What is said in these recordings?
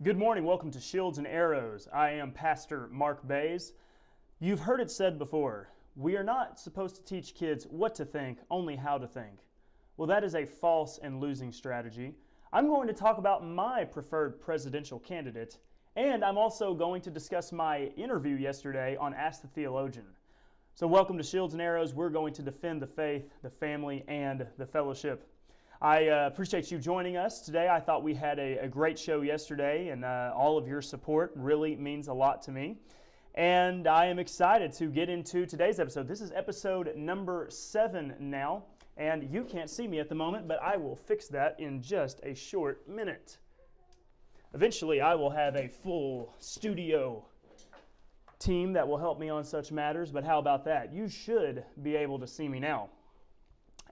Good morning. Welcome to Shields and Arrows. I am Pastor Mark Baze. You've heard it said before, we are not supposed to teach kids what to think, only how to think. Well, that is a false and losing strategy. I'm going to talk about my preferred presidential candidate, and I'm also going to discuss my interview yesterday on Ask the Theologian. So welcome to Shields and Arrows. We're going to defend the faith, the family, and the fellowship. I appreciate you joining us today. I thought we had a great show yesterday, and all of your support really means a lot to me. And I am excited to get into today's episode. This is episode number 7 now, and you can't see me at the moment, but I will fix that in just a short minute. Eventually, I will have a full studio team that will help me on such matters, but how about that? You should be able to see me now.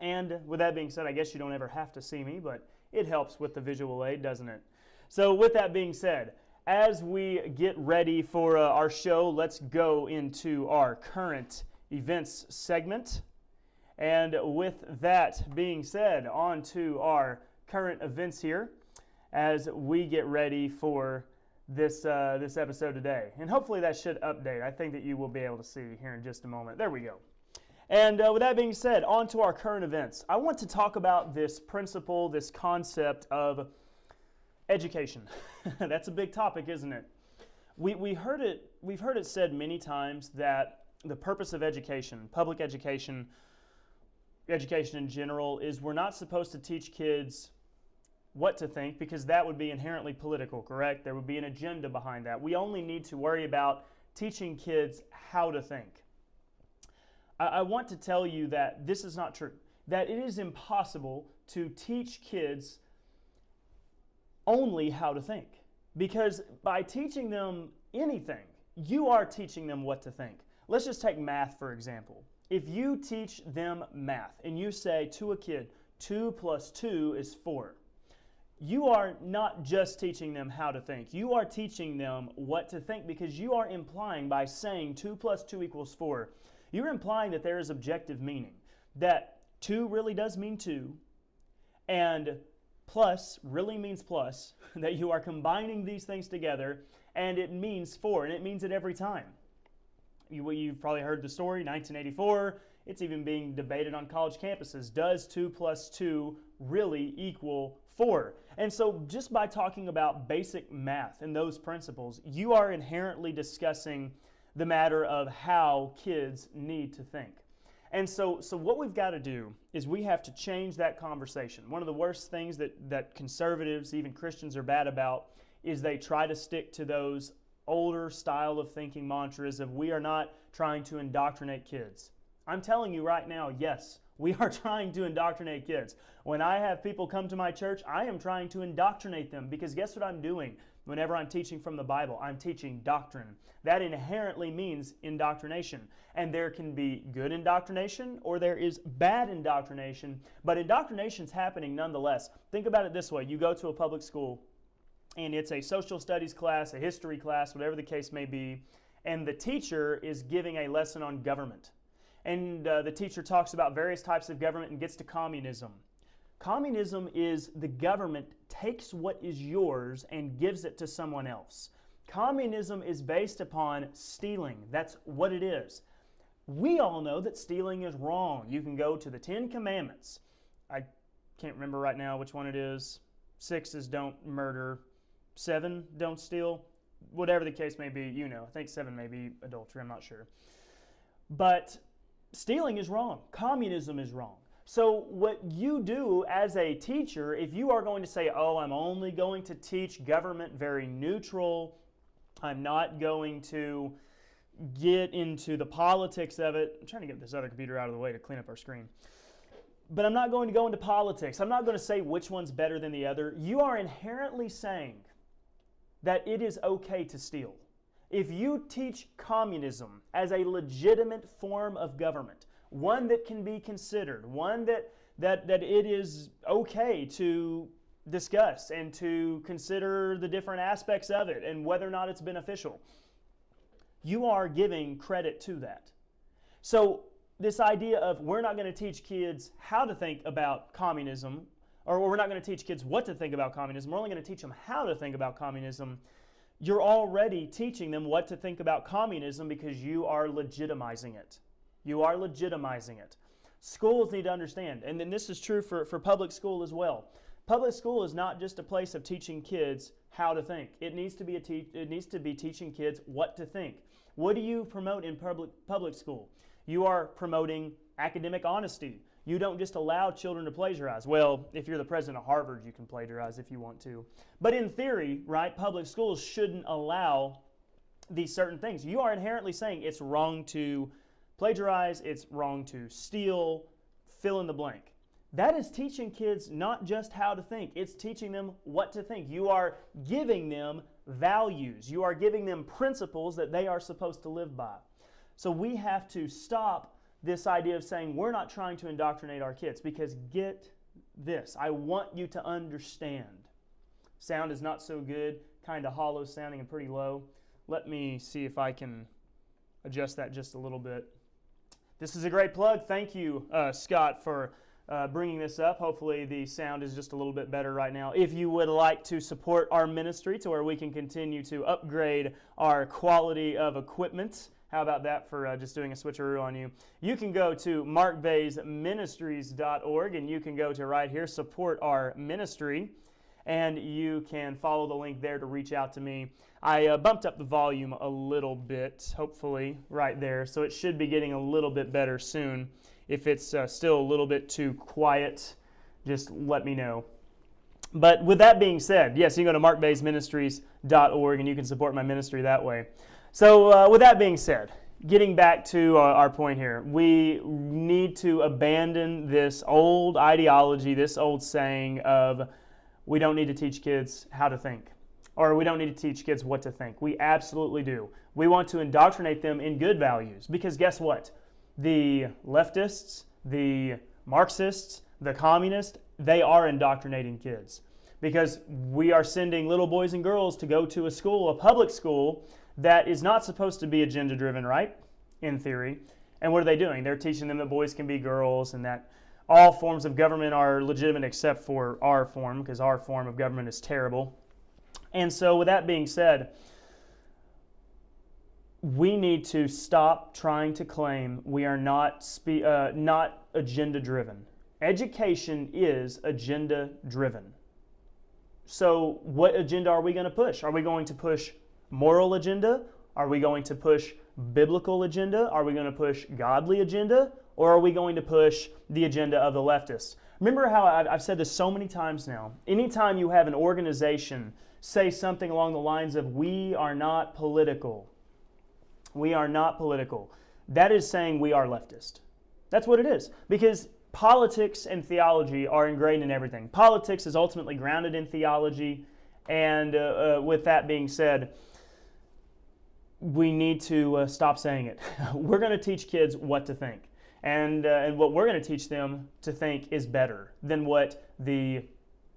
And with that being said, I guess you don't ever have to see me, but it helps with the visual aid, doesn't it? So with that being said, as we get ready for our show, let's go into our current events segment. And with that being said, on to our current events here as we get ready for this episode today. And hopefully that should update. I think that you will be able to see here in just a moment. There we go. And with that being said, on to our current events. I want to talk about this principle, this concept of education. That's a big topic, isn't it? We've heard it said many times that the purpose of education, public education, education in general, is we're not supposed to teach kids what to think because that would be inherently political, correct? There would be an agenda behind that. We only need to worry about teaching kids how to think. I want to tell you that this is not true, that it is impossible to teach kids only how to think. Because by teaching them anything, you are teaching them what to think. Let's just take math, for example. If you teach them math and you say to a kid, 2 plus 2 is 4, you are not just teaching them how to think. You are teaching them what to think because you are implying by saying 2 plus 2 equals 4, you're implying that there is objective meaning, that 2 really does mean 2, and plus really means plus, that you are combining these things together, and it means 4, and it means it every time. You've probably heard the story, 1984, it's even being debated on college campuses. Does 2 plus 2 really equal 4? And so just by talking about basic math and those principles, you are inherently discussing the matter of how kids need to think. And so what we've got to do is we have to change that conversation. One of the worst things that conservatives, even Christians, are bad about is they try to stick to those older style of thinking mantras of we are not trying to indoctrinate kids. I'm telling you right now, yes, we are trying to indoctrinate kids. When I have people come to my church, I am trying to indoctrinate them because guess what I'm doing? Whenever I'm teaching from the Bible, I'm teaching doctrine. That inherently means indoctrination. And there can be good indoctrination or there is bad indoctrination, but indoctrination is happening nonetheless. Think about it this way. You go to a public school and it's a social studies class, a history class, whatever the case may be, and the teacher is giving a lesson on government. And the teacher talks about various types of government and gets to communism. Communism is the government takes what is yours and gives it to someone else. Communism is based upon stealing. That's what it is. We all know that stealing is wrong. You can go to the 10 Commandments. I can't remember right now which one it is. 6 is don't murder. 7, don't steal. Whatever the case may be, you know. I think 7 may be adultery. I'm not sure. But stealing is wrong. Communism is wrong. So what you do as a teacher, if you are going to say, oh, I'm only going to teach government very neutral, I'm not going to get into the politics of it. I'm trying to get this other computer out of the way to clean up our screen. But I'm not going to go into politics. I'm not going to say which one's better than the other. You are inherently saying that it is okay to steal. If you teach communism as a legitimate form of government, one that can be considered, one that it is okay to discuss and to consider the different aspects of it and whether or not it's beneficial, you are giving credit to that. So this idea of we're not going to teach kids how to think about communism or we're not going to teach kids what to think about communism, we're only going to teach them how to think about communism, you're already teaching them what to think about communism because you are legitimizing it. You are legitimizing it. Schools need to understand, and then this is true for public school as well. Public school is not just a place of teaching kids how to think. It needs to be teaching kids what to think. What do you promote in public school? You are promoting academic honesty. You don't just allow children to plagiarize. Well, if you're the president of Harvard, you can plagiarize if you want to. But in theory, right, public schools shouldn't allow these certain things. You are inherently saying it's wrong to plagiarize, it's wrong to steal, fill in the blank. That is teaching kids not just how to think, it's teaching them what to think. You are giving them values. You are giving them principles that they are supposed to live by. So we have to stop this idea of saying we're not trying to indoctrinate our kids, because get this, I want you to understand. Sound is not so good, kind of hollow sounding and pretty low. Let me see if I can adjust that just a little bit. This is a great plug. Thank you, Scott, for bringing this up. Hopefully the sound is just a little bit better right now. If you would like to support our ministry to where we can continue to upgrade our quality of equipment, how about that for just doing a switcheroo on you? You can go to markbazeministries.org and you can go to right here, support our ministry, and you can follow the link there to reach out to me. I bumped up the volume a little bit, hopefully, right there, so it should be getting a little bit better soon. If it's still a little bit too quiet, just let me know. But with that being said, yes, you can go to markbazeministries.org and you can support my ministry that way. So with that being said, getting back to our point here, we need to abandon this old ideology, this old saying of we don't need to teach kids how to think, or we don't need to teach kids what to think. We absolutely do. We want to indoctrinate them in good values, because guess what? The leftists, the Marxists, the communists, they are indoctrinating kids, because we are sending little boys and girls to go to a school, a public school, that is not supposed to be agenda-driven, right? In theory. And what are they doing? They're teaching them that boys can be girls and that all forms of government are legitimate except for our form, because our form of government is terrible. And so with that being said, we need to stop trying to claim we are not agenda-driven. Education is agenda-driven. So what agenda are we going to push? Are we going to push moral agenda? Are we going to push biblical agenda? Are we going to push godly agenda? Or are we going to push the agenda of the leftists? Remember how I've said this so many times now. Anytime you have an organization say something along the lines of, we are not political, we are not political, that is saying we are leftist. That's what it is. Because politics and theology are ingrained in everything. Politics is ultimately grounded in theology. And with that being said, we need to stop saying it. We're going to teach kids what to think. And what we're going to teach them to think is better than what the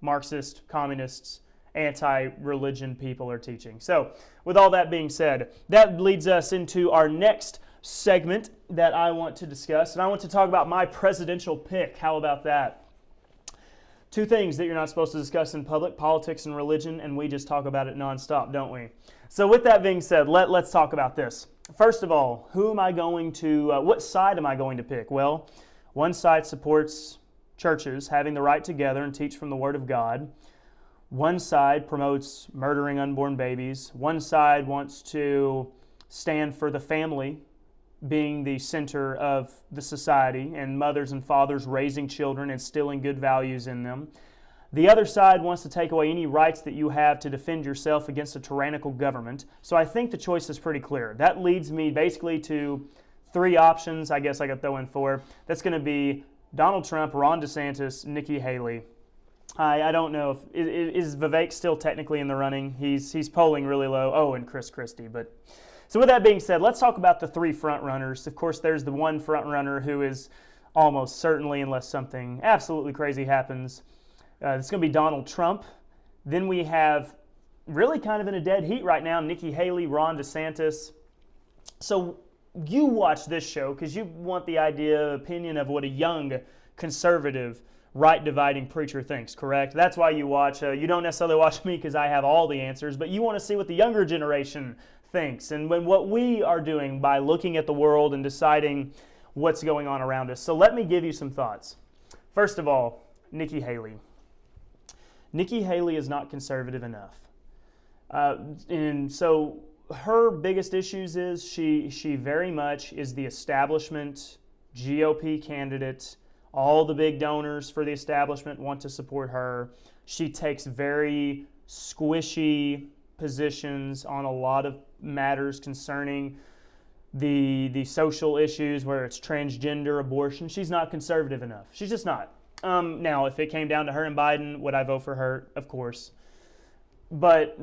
Marxist, communists, anti-religion people are teaching. So, with all that being said, that leads us into our next segment that I want to discuss. And I want to talk about my presidential pick. How about that? Two things that you're not supposed to discuss in public, politics and religion, and we just talk about it nonstop, don't we? So with that being said, let's talk about this. First of all, what side am I going to pick? Well, one side supports churches having the right to gather and teach from the Word of God. One side promotes murdering unborn babies. One side wants to stand for the family being the center of the society and mothers and fathers raising children, instilling good values in them. The other side wants to take away any rights that you have to defend yourself against a tyrannical government. So I think the choice is pretty clear. That leads me basically to three options. I guess I could throw in four. That's going to be Donald Trump, Ron DeSantis, Nikki Haley. I don't know if is Vivek still technically in the running. He's polling really low. Oh, and Chris Christie. But so with that being said, let's talk about the three front runners. Of course, there's the one front runner who is almost certainly, unless something absolutely crazy happens, it's going to be Donald Trump. Then we have, really kind of in a dead heat right now, Nikki Haley, Ron DeSantis. So you watch this show because you want the opinion of what a young, conservative, right-dividing preacher thinks, correct? That's why you watch. You don't necessarily watch me because I have all the answers, but you want to see what the younger generation thinks and what we are doing by looking at the world and deciding what's going on around us. So let me give you some thoughts. First of all, Nikki Haley. Nikki Haley is not conservative enough. And so her biggest issues is she very much is the establishment GOP candidate. All the big donors for the establishment want to support her. She takes very squishy positions on a lot of matters concerning the social issues, where it's transgender, abortion. She's not conservative enough. She's just not. Now, if it came down to her and Biden, would I vote for her? Of course. But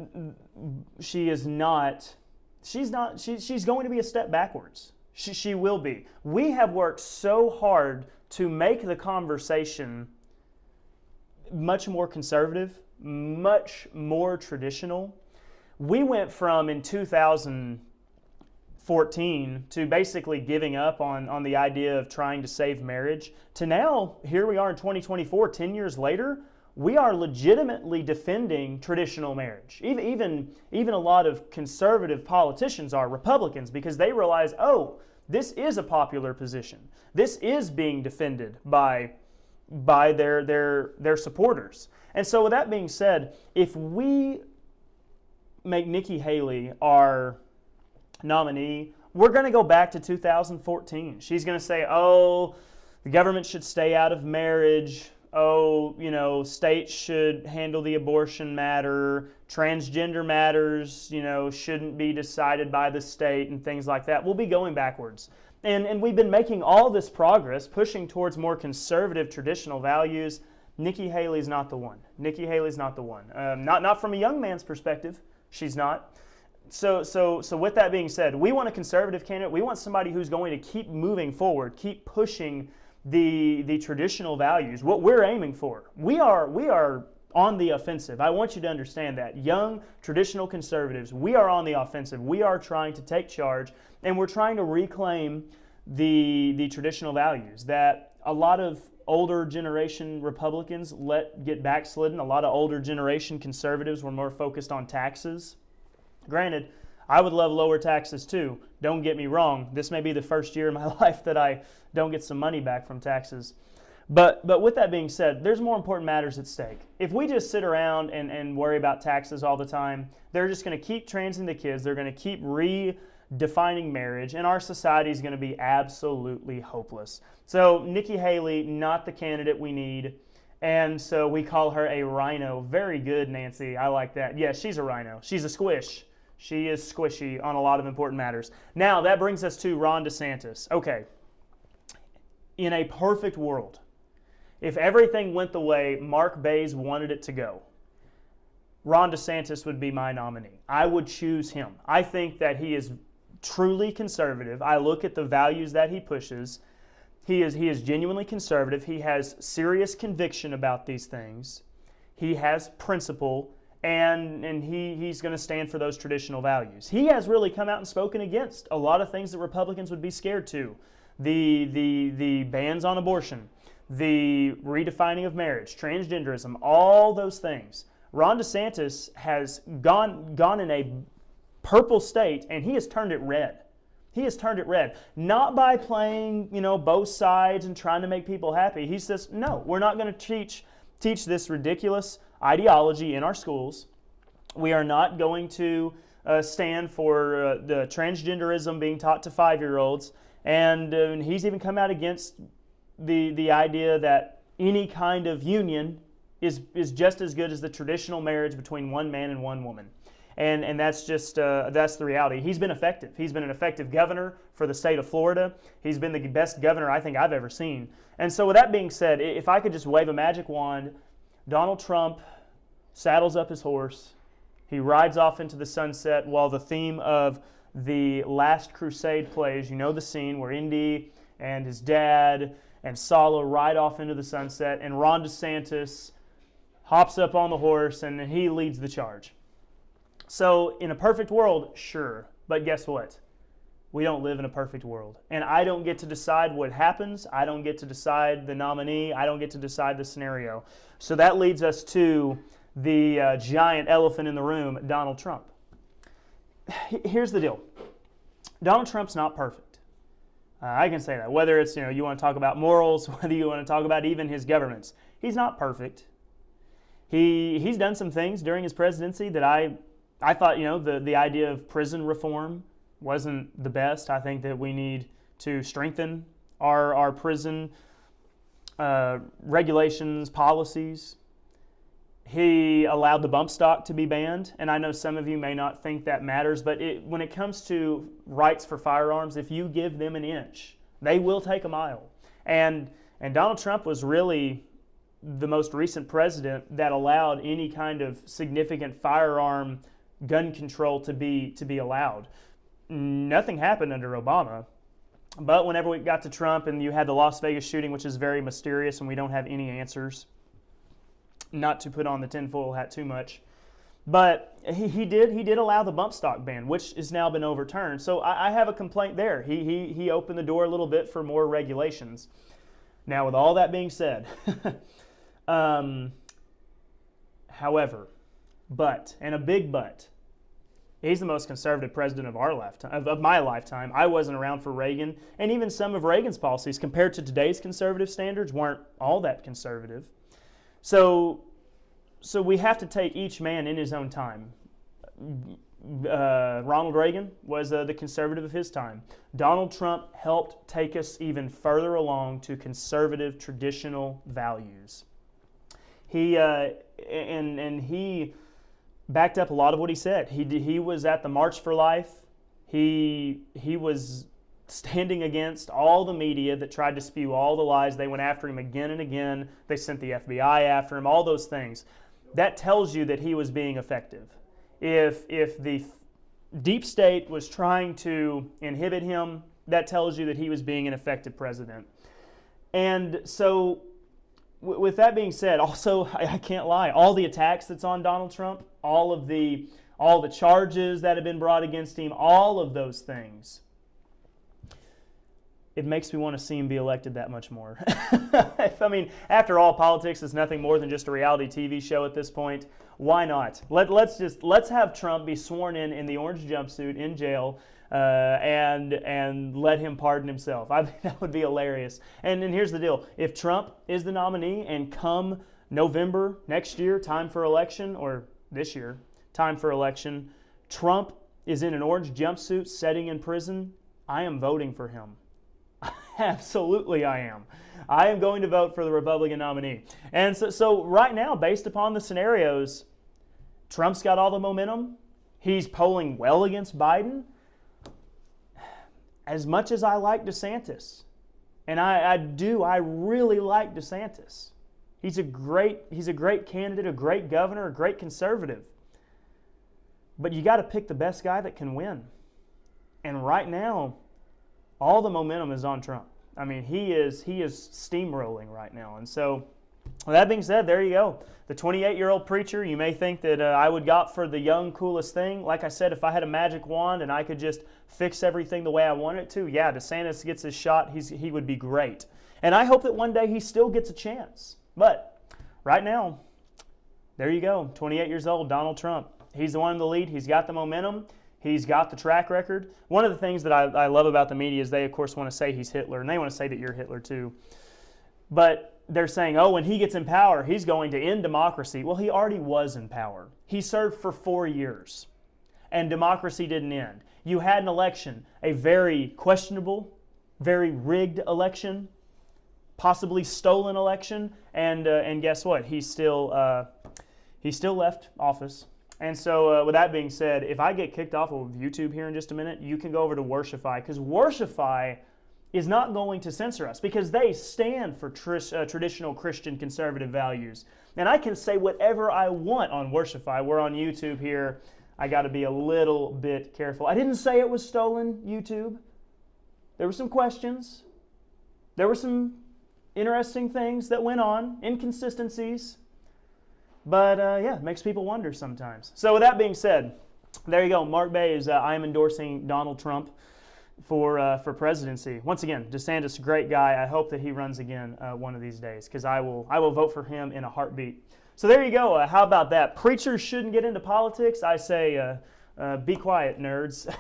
she is not. She's going to be a step backwards. She will be. We have worked so hard to make the conversation much more conservative, much more traditional. We went from, in 2014, to basically giving up on the idea of trying to save marriage, to now, here we are in 2024, 10 years later, we are legitimately defending traditional marriage. Even a lot of conservative politicians are Republicans, because they realize, oh, this is a popular position. This is being defended by their supporters. And so with that being said, if we make Nikki Haley our nominee, we're going to go back to 2014. She's going to say, oh, the government should stay out of marriage. Oh, states should handle the abortion matter. Transgender matters, shouldn't be decided by the state and things like that. We'll be going backwards. And we've been making all this progress, pushing towards more conservative traditional values. Nikki Haley's not the one. Nikki Haley's not the one. Not from a young man's perspective. She's not. So with that being said, we want a conservative candidate. We want somebody who's going to keep moving forward, keep pushing the traditional values, what we're aiming for. We are on the offensive. I want you to understand that. Young, traditional conservatives, we are on the offensive. We are trying to take charge, and we're trying to reclaim the traditional values that a lot of older generation Republicans let get backslidden. A lot of older generation conservatives were more focused on taxes. Granted, I would love lower taxes too. Don't get me wrong. This may be the first year in my life that I don't get some money back from taxes. But with that being said, there's more important matters at stake. If we just sit around and worry about taxes all the time, they're just going to keep transing the kids. They're going to keep redefining marriage, and our society is going to be absolutely hopeless. So Nikki Haley, not the candidate we need. And so we call her a rhino. Very good, Nancy. I like that. Yeah, she's a rhino. She's a squish. She is squishy on a lot of important matters. Now, that brings us to Ron DeSantis. Okay. In a perfect world, if everything went the way Mark Baze wanted it to go, Ron DeSantis would be my nominee. I would choose him. I think that he is truly conservative. I look at the values that he pushes. He is genuinely conservative. He has serious conviction about these things. He has principle, and he's going to stand for those traditional values. He has really come out and spoken against a lot of things that Republicans would be scared to. The bans on abortion, the redefining of marriage, transgenderism, all those things. Ron DeSantis has gone in a purple state, and he has turned it red. He has turned it red. Not by playing, both sides and trying to make people happy. He says, no, we're not going to teach this ridiculous ideology in our schools. We are not going to stand for the transgenderism being taught to 5-year-olds. And he's even come out against the idea that any kind of union is just as good as the traditional marriage between one man and one woman. And that's just that's the reality. He's been effective. He's been an effective governor for the state of Florida. He's been the best governor I think I've ever seen. And so with that being said, if I could just wave a magic wand, Donald Trump saddles up his horse. He rides off into the sunset while the theme of the Last Crusade plays. You know the scene where Indy and his dad and Sala ride off into the sunset, and Ron DeSantis hops up on the horse and he leads the charge. So in a perfect world, sure. But guess what? we don't live in a perfect world. And I don't get to decide what happens. I don't get to decide the nominee. I don't get to decide the scenario. So that leads us to the giant elephant in the room, Donald Trump. Here's the deal. Donald Trump's not perfect. I can say that. Whether it's, you want to talk about morals, whether you want to talk about even his governments. He's not perfect. He's done some things during his presidency that I thought, the idea of prison reform wasn't the best. I think that we need to strengthen our prison regulations, policies. He allowed the bump stock to be banned, and I know some of you may not think that matters, but when it comes to rights for firearms, if you give them an inch, they will take a mile. And Donald Trump was really the most recent president that allowed any kind of significant firearm gun control to be allowed. Nothing happened under Obama, but whenever we got to Trump and you had the Las Vegas shooting, which is very mysterious and we don't have any answers, not to put on the tinfoil hat too much, but he did allow the bump stock ban, which has now been overturned. So I have a complaint there. He opened the door a little bit for more regulations. Now, with all that being said, however, and a big but, he's the most conservative president of our lifetime, of my lifetime. I wasn't around for Reagan, and even some of Reagan's policies, compared to today's conservative standards, weren't all that conservative. So we have to take each man in his own time. Ronald Reagan was the conservative of his time. Donald Trump helped take us even further along to conservative, traditional values. He backed up a lot of what he said. He was at the March for Life. He was standing against all the media that tried to spew all the lies. They went after him again and again. They sent the FBI after him, all those things. That tells you that he was being effective. If the deep state was trying to inhibit him, that tells you that he was being an effective president. And so, with that being said, also, I can't lie, all the attacks that's on Donald Trump, all the charges that have been brought against him, all of those things, it makes me want to see him be elected that much more. I mean, after all, politics is nothing more than just a reality TV show at this point. Why not? Let's have Trump be sworn in the orange jumpsuit in jail, and let him pardon himself. I think that would be hilarious. And here's the deal: if Trump is the nominee, and come November next year, time for election, or this year, time for election, Trump is in an orange jumpsuit, sitting in prison, I am voting for him. Absolutely I am. I am going to vote for the Republican nominee. And so right now, based upon the scenarios, Trump's got all the momentum. He's polling well against Biden. As much as I like DeSantis, and I really like DeSantis. He's a great candidate, a great governor, a great conservative. But you got to pick the best guy that can win. And right now, all the momentum is on Trump. I mean, he is steamrolling right now. And so, with that being said, there you go. The 28-year-old preacher, you may think that I would opt for the young, coolest thing. Like I said, if I had a magic wand and I could just fix everything the way I want it to, yeah, DeSantis gets his shot, he would be great. And I hope that one day he still gets a chance. But right now, there you go, 28 years old, Donald Trump. He's the one in the lead. He's got the momentum. He's got the track record. One of the things that I love about the media is they, of course, want to say he's Hitler, and they want to say that you're Hitler too. But they're saying, oh, when he gets in power, he's going to end democracy. Well, he already was in power. He served for 4 years, and democracy didn't end. You had an election, a very questionable, very rigged election, possibly stolen election, and guess what? He still left office. And so with that being said, if I get kicked off of YouTube here in just a minute, you can go over to Worshify, because Worshify is not going to censor us because they stand for traditional Christian conservative values. And I can say whatever I want on Worshify. We're on YouTube here. I got to be a little bit careful. I didn't say it was stolen, YouTube. There were some questions. There were some interesting things that went on, inconsistencies. But yeah, it makes people wonder sometimes. So with that being said, there you go. Mark Baze, I am endorsing Donald Trump. for presidency. Once again, DeSantis, great guy. I hope that he runs again one of these days, because I will vote for him in a heartbeat. So there you go. How about that? Preachers shouldn't get into politics. I say, be quiet, nerds.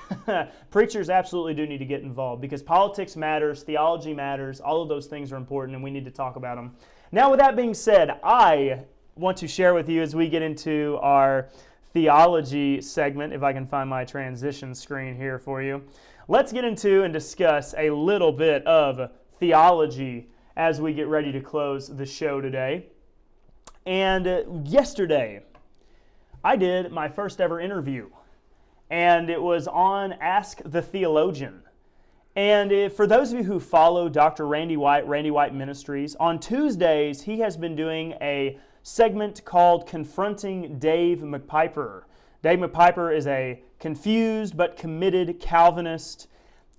Preachers absolutely do need to get involved, because politics matters, theology matters, all of those things are important, and we need to talk about them. Now, with that being said, I want to share with you as we get into our theology segment, if I can find my transition screen here for you. Let's get into and discuss a little bit of theology as we get ready to close the show today. And yesterday, I did my first ever interview, and it was on Ask the Theologian. And for those of you who follow Dr. Randy White Ministries, on Tuesdays, he has been doing a segment called Confronting Dave McPiper. Dave McPiper is a confused but committed Calvinist,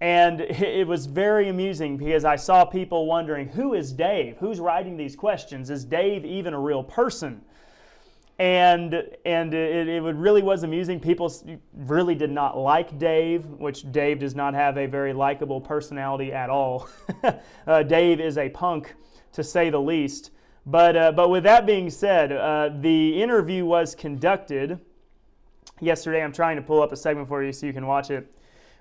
and it was very amusing because I saw people wondering, who is Dave? Who's writing these questions? Is Dave even a real person? And it really was amusing. People really did not like Dave, which Dave does not have a very likable personality at all. Dave is a punk, to say the least. But with that being said, the interview was conducted yesterday. I'm trying to pull up a segment for you so you can watch it.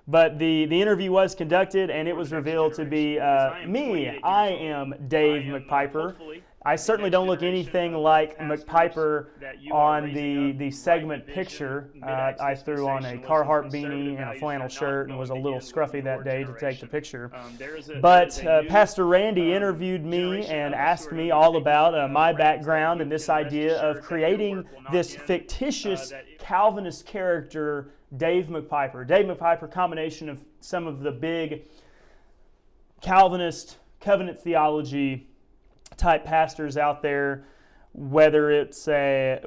But the interview was conducted, and it was revealed to be me. I am Dave McPiper. I certainly don't look anything like McPiper on the segment picture. I threw on a Carhartt beanie and a flannel shirt and was a little scruffy that day to take the picture. But Pastor Randy interviewed me and asked me all about my background and this idea of creating this fictitious Calvinist character, Dave McPiper. Dave McPiper, combination of some of the big Calvinist covenant theology type pastors out there, whether it's David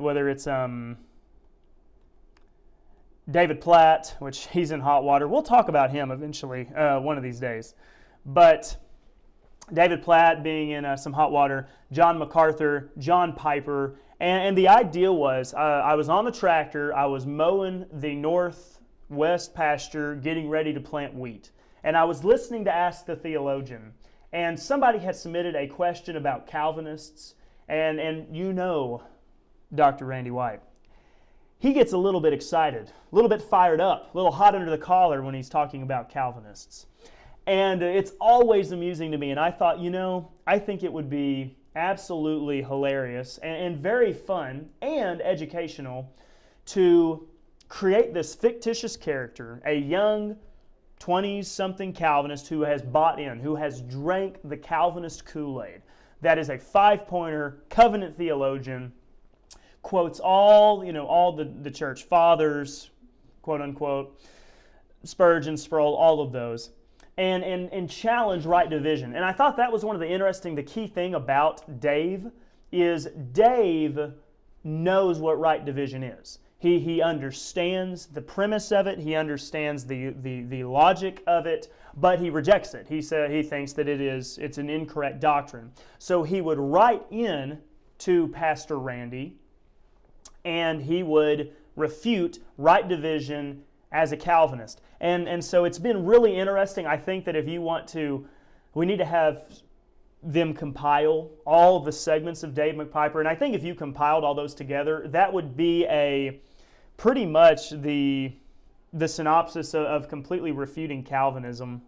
Platt, which he's in hot water. We'll talk about him eventually one of these days. But David Platt being in some hot water, John MacArthur, John Piper, and the idea was I was on the tractor, I was mowing the northwest pasture, getting ready to plant wheat, and I was listening to Ask the Theologian. And somebody had submitted a question about Calvinists, and you know Dr. Randy White. He gets a little bit excited, a little bit fired up, a little hot under the collar when he's talking about Calvinists. And it's always amusing to me, and I thought, I think it would be absolutely hilarious and very fun and educational to create this fictitious character, a young 20-something Calvinist who has bought in, who has drank the Calvinist Kool-Aid. That is a five-pointer covenant theologian, quotes all the church fathers, quote unquote, Spurgeon, Sproul, all of those, and challenge right division. And I thought that was one of the key thing about Dave is Dave knows what right division is. He understands the premise of it. He understands the logic of it, but he rejects it. He thinks that it's an incorrect doctrine. So he would write in to Pastor Randy, and he would refute right division as a Calvinist. And so it's been really interesting. I think that if you want to, we need to have them compile all the segments of Dave McPiper. And I think if you compiled all those together, that would be pretty much the synopsis of completely refuting Calvinism.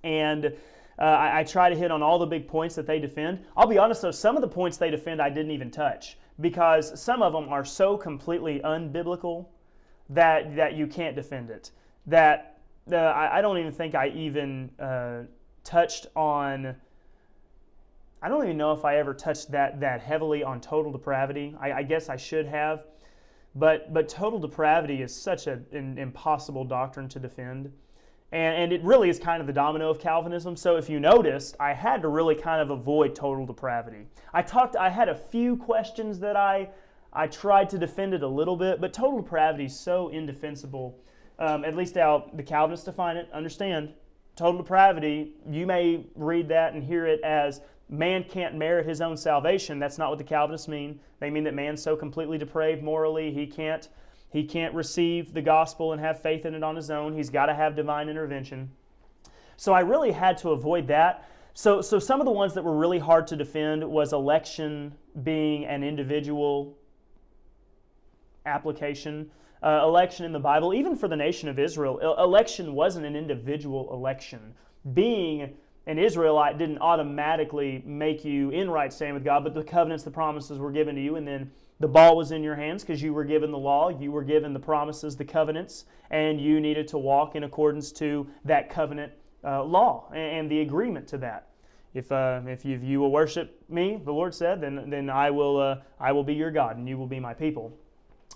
And I try to hit on all the big points that they defend. I'll be honest though, some of the points they defend I didn't even touch, because some of them are so completely unbiblical that you can't defend it. That I don't even think I even touched on. I don't even know if I ever touched that heavily on total depravity. I guess I should have, but total depravity is such an impossible doctrine to defend, and it really is kind of the domino of Calvinism. So if you noticed, I had to really kind of avoid total depravity. I had a few questions that I tried to defend it a little bit, but total depravity is so indefensible. At least how the Calvinists define it. Understand, total depravity, you may read that and hear it as man can't merit his own salvation. That's not what the Calvinists mean. They mean that man's so completely depraved morally, he can't He can't receive the gospel and have faith in it on his own. He's got to have divine intervention. So I really had to avoid that. So some of the ones that were really hard to defend was election being an individual application. Election in the Bible, even for the nation of Israel, election wasn't an individual election. Being an Israelite didn't automatically make you in right standing with God, but the covenants, the promises were given to you, and then the ball was in your hands because you were given the law, you were given the promises, the covenants, and you needed to walk in accordance to that covenant law and the agreement to that. If you will worship me, the Lord said, then I will be your God and you will be my people.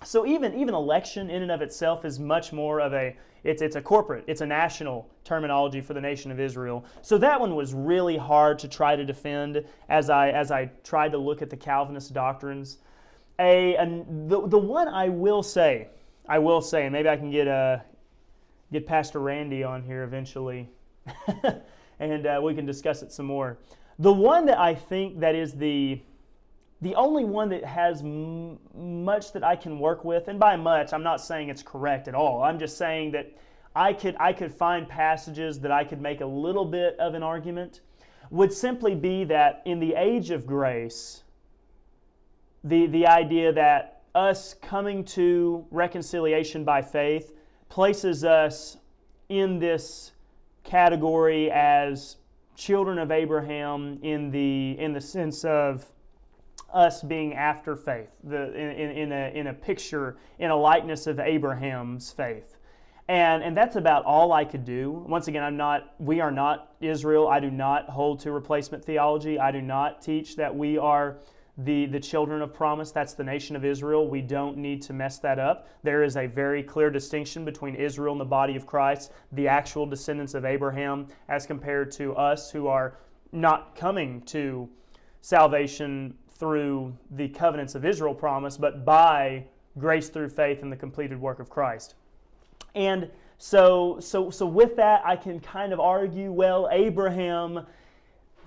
So even election in and of itself is much more of it's a corporate, it's a national terminology for the nation of Israel. So that one was really hard to try to defend as I tried to look at the Calvinist doctrines. The one I will say, and maybe I can get Pastor Randy on here eventually, and we can discuss it some more. The one that I think that is the only one that has much that I can work with, and by much, I'm not saying it's correct at all. I'm just saying that I could find passages that I could make a little bit of an argument, would simply be that in the age of grace, the idea that us coming to reconciliation by faith places us in this category as children of Abraham in the sense of us being after faith, in a picture, in a likeness of Abraham's faith. And that's about all I could do. Once again, we are not Israel. I do not hold to replacement theology. I do not teach that we are the children of promise. That's the nation of Israel. We don't need to mess that up. There is a very clear distinction between Israel and the body of Christ, the actual descendants of Abraham, as compared to us who are not coming to salvation through the covenants of Israel promise, but by grace through faith in the completed work of Christ. And so with that, I can kind of argue, well, Abraham,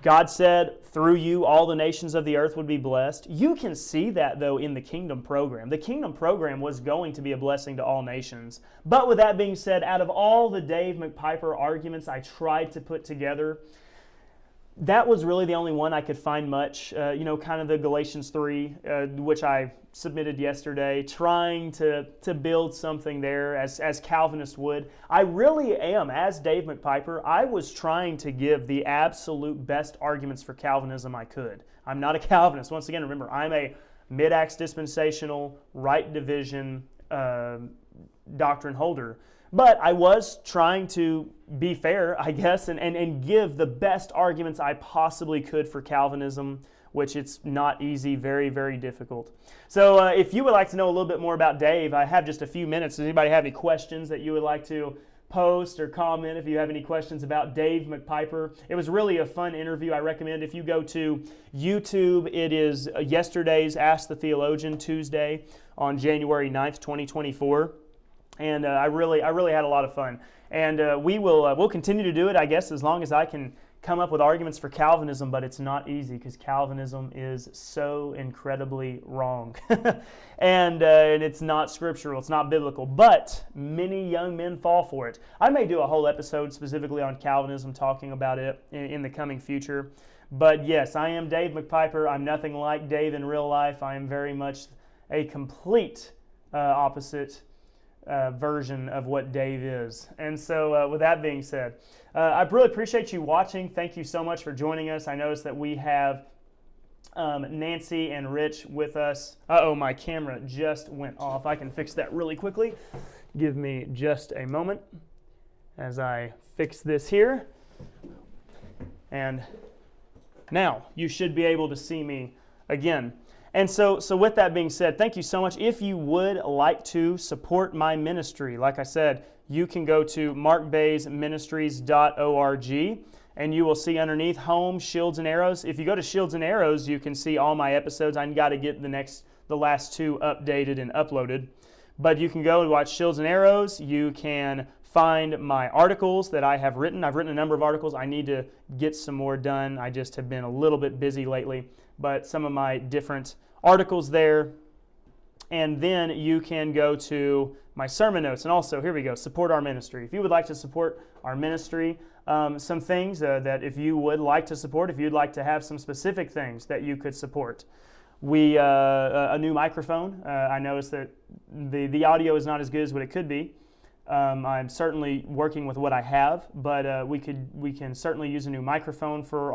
God said, through you, all the nations of the earth would be blessed. You can see that, though, in the kingdom program. The kingdom program was going to be a blessing to all nations. But with that being said, out of all the Dave McPiper arguments I tried to put together, that was really the only one I could find much, kind of the Galatians 3, which I submitted yesterday, trying to build something there as Calvinists would. I really am, as Dave McPiper, I was trying to give the absolute best arguments for Calvinism I could. I'm not a Calvinist. Once again, remember, I'm a mid-acts dispensational, right division doctrine holder. But I was trying to be fair, I guess, and give the best arguments I possibly could for Calvinism, which it's not easy, very, very difficult. So if you would like to know a little bit more about Dave, I have just a few minutes. Does anybody have any questions that you would like to post or comment if you have any questions about Dave McPiper? It was really a fun interview. I recommend if you go to YouTube, it is yesterday's Ask the Theologian, Tuesday on January 9th, 2024. And I really had a lot of fun. And we'll continue to do it, I guess, as long as I can come up with arguments for Calvinism, but it's not easy because Calvinism is so incredibly wrong. and it's not scriptural, it's not biblical, but many young men fall for it. I may do a whole episode specifically on Calvinism, talking about it in the coming future. But yes, I am Dave McPiper. I'm nothing like Dave in real life. I am very much a complete opposite version of what Dave is. And so with that being said, I really appreciate you watching. Thank you so much for joining us. I noticed that we have Nancy and Rich with us. Uh-oh, my camera just went off. I can fix that really quickly. Give me just a moment as I fix this here. And now you should be able to see me again. And so with that being said, thank you so much. If you would like to support my ministry, like I said, you can go to markbazeministries.org and you will see underneath Home, Shields and Arrows. If you go to Shields and Arrows, you can see all my episodes. I got to get the last two updated and uploaded. But you can go and watch Shields and Arrows. You can find my articles that I have written. I've written a number of articles. I need to get some more done. I just have been a little bit busy lately. But some of my different articles there. And then you can go to my sermon notes. And also, here we go, support our ministry. If you would like to support our ministry, some things that if you would like to support, if you'd like to have some specific things that you could support. A new microphone. I noticed that the audio is not as good as what it could be. I'm certainly working with what I have, but we can certainly use a new microphone for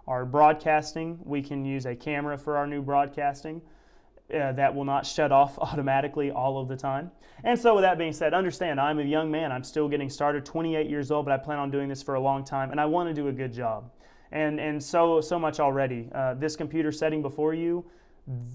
our broadcasting. We can use a camera for our new broadcasting that will not shut off automatically all of the time. And so with that being said, understand I'm a young man. I'm still getting started, 28 years old, but I plan on doing this for a long time, and I want to do a good job. And so much already. This computer setting before you,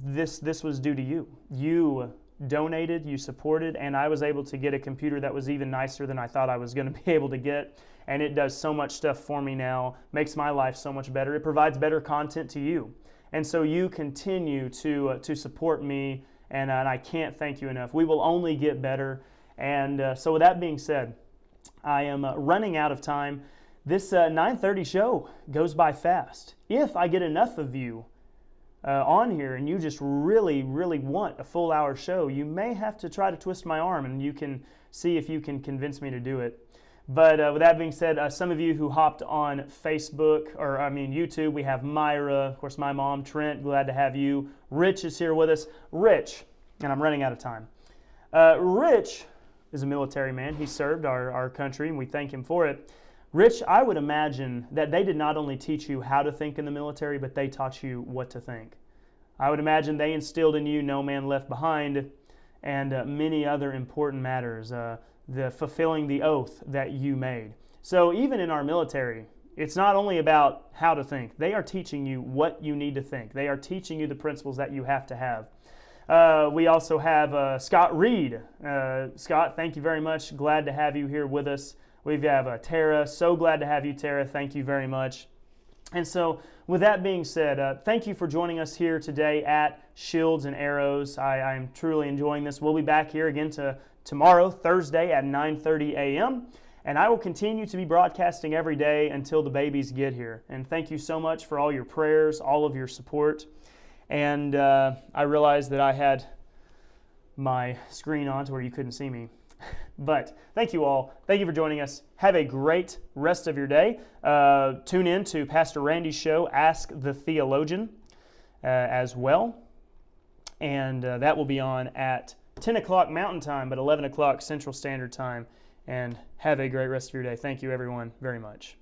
this was due to you. You donated, you supported, and I was able to get a computer that was even nicer than I thought I was going to be able to get. And it does so much stuff for me now, makes my life so much better. It provides better content to you. And so you continue to support me, and I can't thank you enough. We will only get better. And so with that being said, I am running out of time. This 9:30 show goes by fast. If I get enough of you on here and you just really, really want a full hour show, you may have to try to twist my arm and you can see if you can convince me to do it. But with that being said, some of you who hopped on Facebook, YouTube, we have Myra, of course my mom, Trent, glad to have you. Rich is here with us. Rich, and I'm running out of time. Rich is a military man. He served our country and we thank him for it. Rich, I would imagine that they did not only teach you how to think in the military, but they taught you what to think. I would imagine they instilled in you no man left behind and many other important matters, the fulfilling the oath that you made. So even in our military, it's not only about how to think. They are teaching you what you need to think. They are teaching you the principles that you have to have. We also have Scott Reed. Scott, thank you very much. Glad to have you here with us. We have Tara. So glad to have you, Tara. Thank you very much. And so with that being said, thank you for joining us here today at Shields and Arrows. I'm truly enjoying this. We'll be back here again tomorrow, Thursday at 9:30 a.m. And I will continue to be broadcasting every day until the babies get here. And thank you so much for all your prayers, all of your support. And I realized that I had my screen on to where you couldn't see me. But thank you all. Thank you for joining us. Have a great rest of your day. Tune in to Pastor Randy's show, Ask the Theologian, as well. And that will be on at 10 o'clock Mountain Time, but 11 o'clock Central Standard Time. And have a great rest of your day. Thank you, everyone, very much.